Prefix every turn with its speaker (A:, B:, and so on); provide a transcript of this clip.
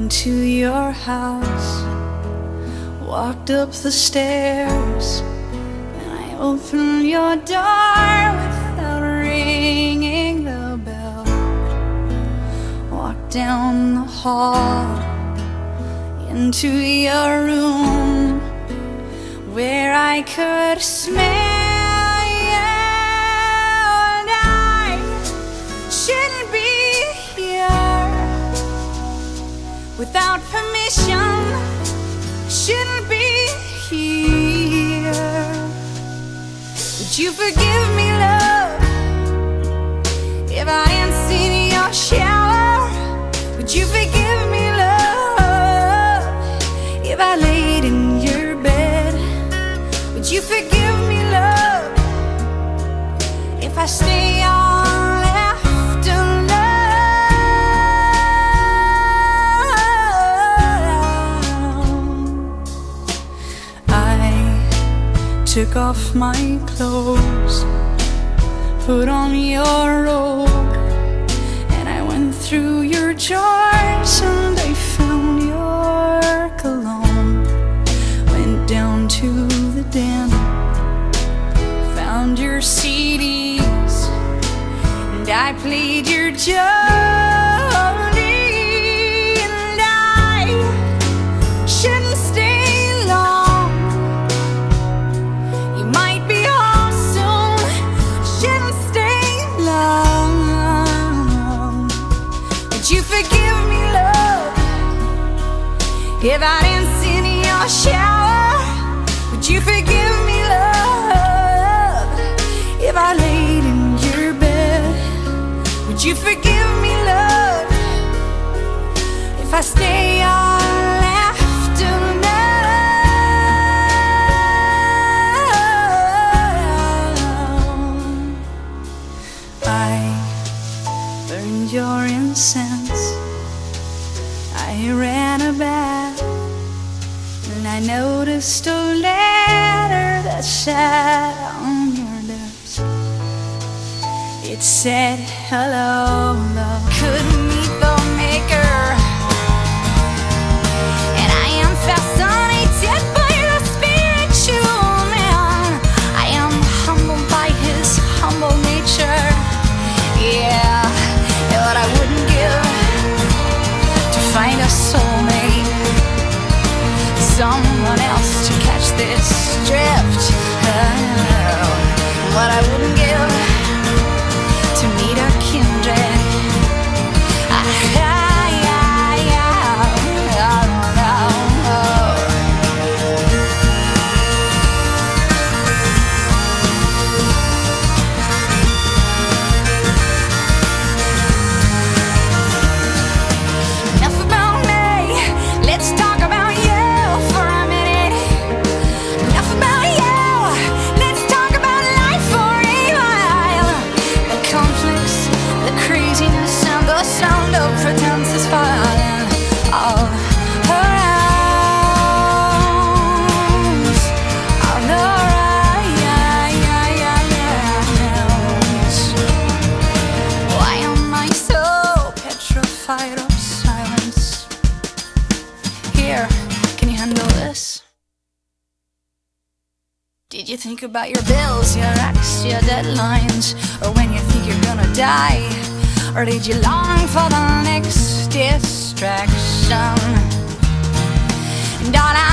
A: into your house, walked up the stairs, and I opened your door without ringing the bell. Walked down the hall into your room, where I could smell you, and I shouldn't be here without permission. Shouldn't be here. Would you forgive me, love, if I didn't sit in your shower? Would you forgive me, love, if I laid in your bed? Would you forgive me, love, if I stay on after love? I took off my clothes, put on your robe, and I went through your drawers and I found your cologne. Went down to the den, found your CDs, and I played your Jolene. And I shouldn't stay long, you might be home soon. Shouldn't stay long. Would you forgive me, love, if I didn't sit in your shower? Would you forgive me, love, if I laid in your bed? Would you forgive me, love, if I stay on after love? I burned your incense, I ran a bath, and I noticed a letter that sat on your desk. It said, hello, love, couldn't meet the maker, and I am fascinated by the spiritual man. I am humbled by his humble nature. Yeah, and what I wouldn't give to find a soulmate, someone else to catch this drift. Oh, what I wouldn't give to meet a kindred. Enough about me, let's talk about you for a minute. Enough about you, let's talk about life for a while. The conflicts, the craziness, and the sound of pretense is falling all around. All around. Why am I so petrified of silence? Here, can you handle this? Did you think about your bills, your ex, your deadlines, or when you think you're gonna die? Or did you long for the next distraction? And all I